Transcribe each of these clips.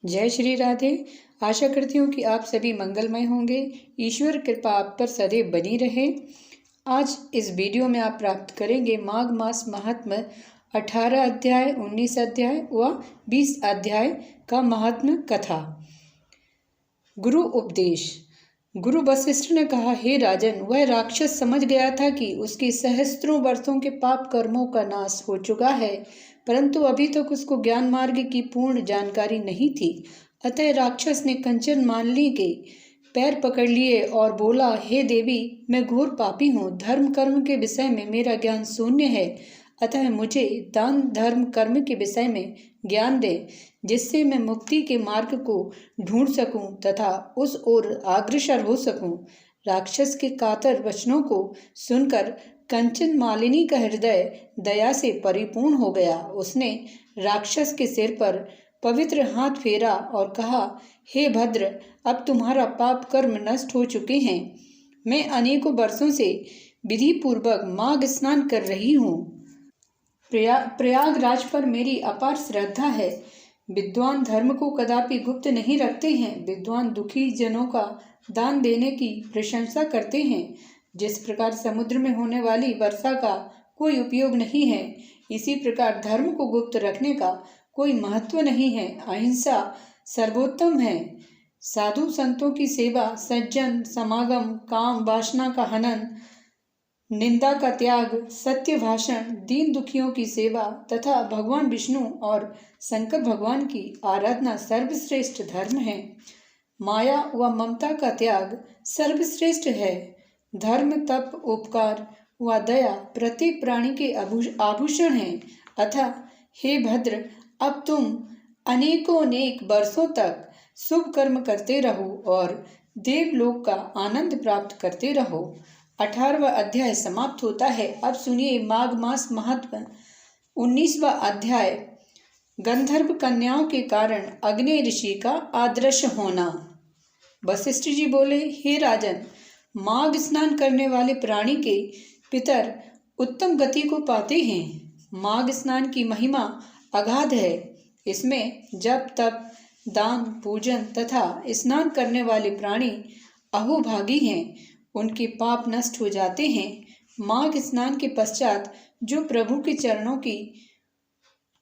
जय श्री राधे। आशा करती हूँ कि आप सभी मंगलमय होंगे। ईश्वर कृपा आप पर सदैव बनी रहे। आज इस वीडियो में आप प्राप्त करेंगे माघ मास महात्म्य 18 अध्याय, 19 अध्याय व 20 अध्याय का महात्म्य कथा। गुरु उपदेश। गुरु वशिष्ठ ने कहा, हे राजन, वह राक्षस समझ गया था कि उसके सहस्त्रों वर्षों के पाप कर्मों का नाश हो चुका है, परंतु अभी तक उसको ज्ञान मार्ग की पूर्ण जानकारी नहीं थी। अतः राक्षस ने कंचन मालिनी के पैर पकड़ लिए और बोला, हे देवी, मैं घोर पापी हूँ। धर्म कर्म के विषय में मेरा ज्ञान शून्य है, अतः मुझे दान धर्म कर्म के विषय में ज्ञान दे, जिससे मैं मुक्ति के मार्ग को ढूंढ सकूं तथा उस ओर अग्रसर हो सकूं। राक्षस के कातर वचनों को सुनकर कंचन मालिनी का हृदय दया से परिपूर्ण हो गया। उसने राक्षस के सिर पर पवित्र हाथ फेरा और कहा, हे भद्र, अब तुम्हारा पाप कर्म नष्ट हो चुके हैं। मैं अनेकों वर्षों से विधि पूर्वक माघ स्नान कर रही हूँ। प्रयागराज पर मेरी अपार श्रद्धा है। विद्वान धर्म को कदापि गुप्त नहीं रखते हैं। विद्वान दुखी जनों का दान देने की प्रशंसा करते हैं। जिस प्रकार समुद्र में होने वाली वर्षा का कोई उपयोग नहीं है, इसी प्रकार धर्म को गुप्त रखने का कोई महत्व नहीं है। अहिंसा सर्वोत्तम है। साधु संतों की सेवा, सज्जन समागम, काम वासना का हनन, निंदा का त्याग, सत्य भाषण, दीन दुखियों की सेवा तथा भगवान विष्णु और शंकर भगवान की आराधना सर्वश्रेष्ठ धर्म है। माया व ममता का त्याग सर्वश्रेष्ठ है। धर्म, तप, उपकार व दया प्रत्येक प्राणी के आभूषण हैं। अतः हे भद्र, अब तुम अनेक वर्षों तक शुभ कर्म करते रहो और देवलोक का आनंद प्राप्त करते रहो। 18वां अध्याय समाप्त होता है। अब सुनिए माघ मास महात्म्य 19वां अध्याय, गंधर्व कन्याओं के कारण अग्नि ऋषि का आदर्श होना। वशिष्ठ जी बोले, हे राजन, माघ स्नान करने वाले प्राणी के पितर उत्तम गति को पाते हैं। माघ स्नान की महिमा अगाध है। इसमें जप, तप, दान, पूजन तथा स्नान करने वाले प्राणी अहोभागी हैं। उनके पाप नष्ट हो जाते हैं। माघ स्नान के पश्चात जो प्रभु के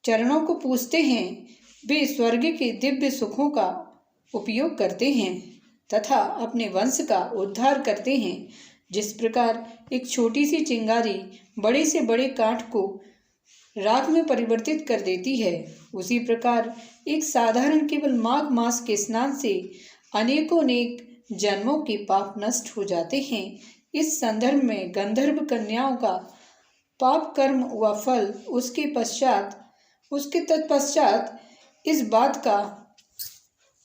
चरणों को पूजते हैं, वे स्वर्ग के दिव्य सुखों का उपयोग करते हैं तथा अपने वंश का उद्धार करते हैं। जिस प्रकार एक छोटी सी चिंगारी बड़े से बड़े काठ को राख में परिवर्तित कर देती है, उसी प्रकार एक साधारण केवल माघ मास के स्नान से अनेकों जन्मों के पाप नष्ट हो जाते हैं। इस संदर्भ में गंधर्व कन्याओं का पाप कर्म व फल उसके तत्पश्चात इस बात का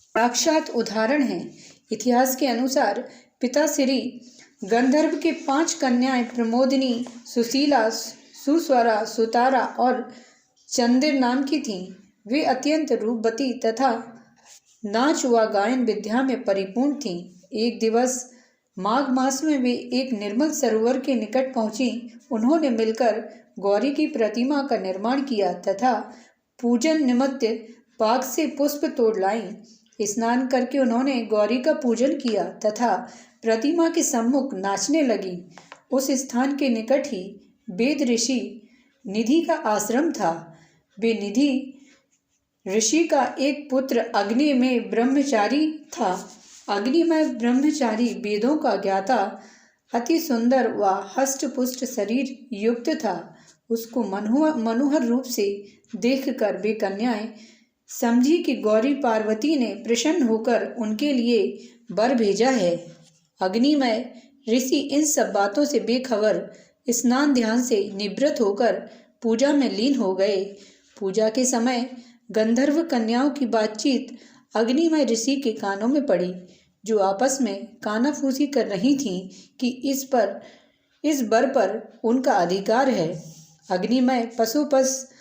साक्षात उदाहरण है। इतिहास के अनुसार पिता श्री गंधर्व के 5 कन्याएं प्रमोदिनी, सुशीला, सुस्वरा, सुतारा और चंद्र नाम की थीं। वे अत्यंत रूपवती तथा नाच व गायन विद्या में परिपूर्ण थीं। एक दिवस माघ मास में वे एक निर्मल सरोवर के निकट पहुंची। उन्होंने मिलकर गौरी की प्रतिमा का निर्माण किया तथा पूजन निमित्त बाग से पुष्प तोड़ लाईं। स्नान करके उन्होंने गौरी का पूजन किया तथा प्रतिमा के सम्मुख नाचने लगी। उस स्थान के निकट ही वेद ऋषि निधि का आश्रम था। वे निधि ऋषि का एक पुत्र अग्नि में ब्रह्मचारी था। अग्नि में ब्रह्मचारी वेदों का ज्ञाता, अति सुंदर व हष्ट-पुष्ट शरीर युक्त था। उसको मनोहर रूप से देखकर वे कन्याएं समझी कि गौरी पार्वती ने प्रसन्न होकर उनके लिए वर भेजा है। अग्निमय ऋषि इन सब बातों से बेखबर स्नान ध्यान से निवृत्त होकर पूजा में लीन हो गए। पूजा के समय गंधर्व कन्याओं की बातचीत अग्निमय ऋषि के कानों में पड़ी, जो आपस में कानाफूसी कर रही थीं कि इस वर पर उनका अधिकार है। अग्निमय पशुपस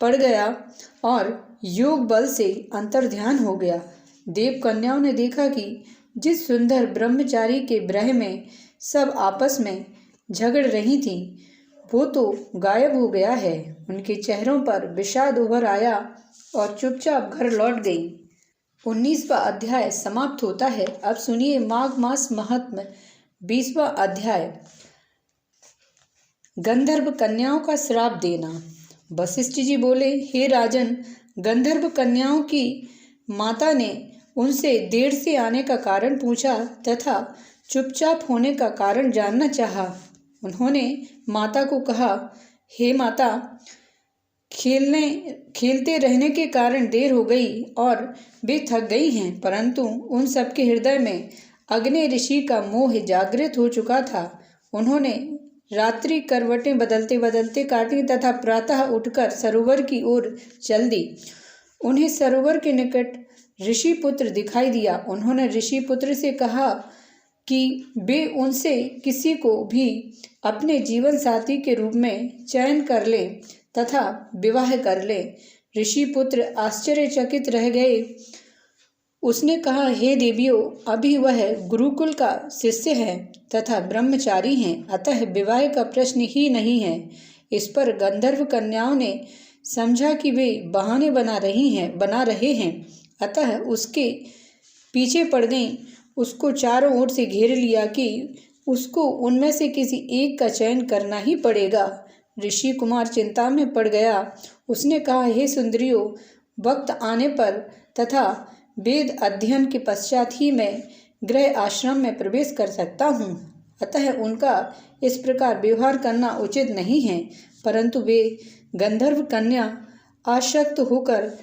पड़ गया और योग बल से अंतर्ध्यान हो गया। देव कन्याओं ने देखा कि जिस सुंदर ब्रह्मचारी के ब्रह में सब आपस में झगड़ रही थीं, वो तो गायब हो गया है। उनके चेहरों पर विषाद उभर आया और चुपचाप घर लौट गई। 19वां अध्याय समाप्त होता है। अब सुनिए माघ मास महात्म्य 20वां अध्याय। गंधर्व कन्याओं का श्राप देना। वशिष्ठ जी बोले, हे राजन, गंधर्व कन्याओं की माता ने उनसे देर से आने का कारण पूछा तथा चुपचाप होने का कारण जानना चाहा। उन्होंने माता को कहा, हे माता, खेलते रहने के कारण देर हो गई और वे थक गई हैं, परंतु उन सबके हृदय में अग्नि ऋषि का मोह जागृत हो चुका था। उन्होंने रात्रि करवटें बदलते बदलते काटी तथा प्रातः उठकर सरोवर की ओर चल दी। उन्हें सरोवर के निकट ऋषि पुत्र दिखाई दिया। उन्होंने ऋषि पुत्र से कहा कि वे उनसे किसी को भी अपने जीवन साथी के रूप में चयन कर ले तथा विवाह कर ले। ऋषि पुत्र आश्चर्यचकित रह गए। उसने कहा, हे देवियों, अभी वह गुरुकुल का शिष्य है तथा ब्रह्मचारी हैं, अतः विवाह का प्रश्न ही नहीं है। इस पर गंधर्व कन्याओं ने समझा कि वे बहाने बना रहे हैं, अतः उसके पीछे पड़ गईं। उसको चारों ओर से घेर लिया कि उसको उनमें से किसी एक का चयन करना ही पड़ेगा। ऋषि कुमार चिंता में पड़ गया। उसने कहा, हे सुंदरियों, वक्त आने पर तथा वेद अध्ययन के पश्चात ही मैं गृह आश्रम में प्रवेश कर सकता हूँ, अतः उनका इस प्रकार व्यवहार करना उचित नहीं है। परंतु वे गंधर्व कन्या आसक्त होकर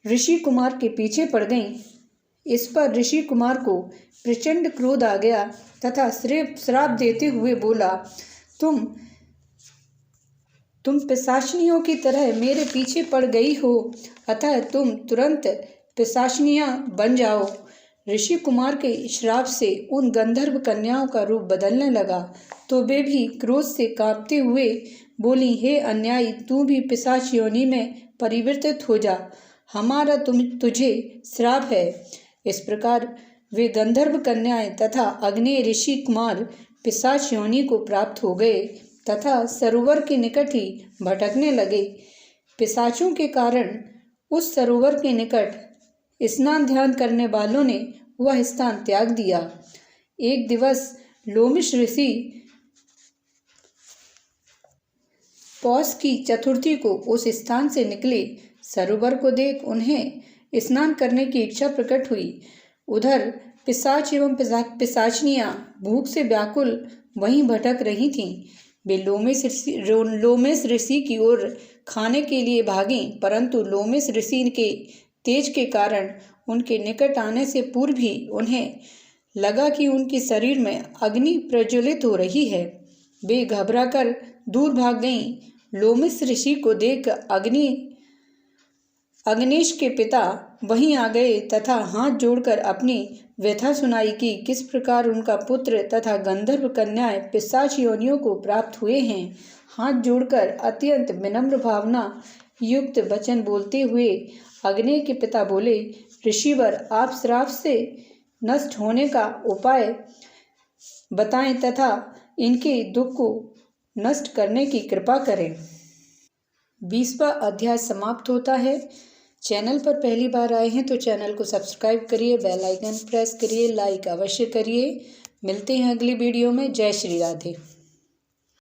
ऋषि कुमार के पीछे पड़ गईं। इस पर ऋषि कुमार को प्रचंड क्रोध आ गया तथा श्राप देते हुए बोला, तुम पिशाचिनियों की तरह मेरे पीछे पड़ गई हो, अतः तुम तुरंत पिशाचिनियां बन जाओ। ऋषि कुमार के श्राप से उन गंधर्व कन्याओं का रूप बदलने लगा, तो वे भी क्रोध से कांपते हुए बोली, हे अन्यायी, तू भी पिशाच योनि में परिवर्तित हो जा, हमारा तुझे श्राप है। इस प्रकार वे गंधर्व कन्याएं तथा अग्नि ऋषि कुमार पिशाच योनि को प्राप्त हो गए तथा सरोवर के निकट ही भटकने लगे। पिशाचों के कारण उस सरोवर के निकट स्नान ध्यान करने वालों ने वह स्थान त्याग दिया। एक दिवस लोमिश ऋषि पौष की चतुर्थी को उस स्थान से निकले। सरोवर को देख उन्हें स्नान करने की इच्छा प्रकट हुई। उधर पिशाच एवं पिशाचिनियां भूख से व्याकुल वहीं भटक रही थीं। वे लोमेश ऋषि की ओर खाने के लिए भागीं, परंतु लोमेश ऋषि के तेज के कारण उनके निकट आने से पूर्व ही उन्हें लगा कि उनके शरीर में अग्नि प्रज्वलित हो रही है। वे घबराकर दूर भाग गईं। लोमेश ऋषि को देख अग्नेश के पिता वहीं आ गए तथा हाथ जोड़कर अपनी व्यथा सुनाई कि किस प्रकार उनका पुत्र तथा गंधर्व कन्याएं पिशाच योनियों को प्राप्त हुए हैं। हाथ जोड़कर अत्यंत विनम्र भावना युक्त वचन बोलते हुए अग्नि के पिता बोले, ऋषिवर, आप श्राप से नष्ट होने का उपाय बताएं तथा इनके दुख को नष्ट करने की कृपा करें। 20वां अध्याय समाप्त होता है। चैनल पर पहली बार आए हैं तो चैनल को सब्सक्राइब करिए, बेल आइकन प्रेस करिए, लाइक अवश्य करिए। मिलते हैं अगली वीडियो में। जय श्री राधे।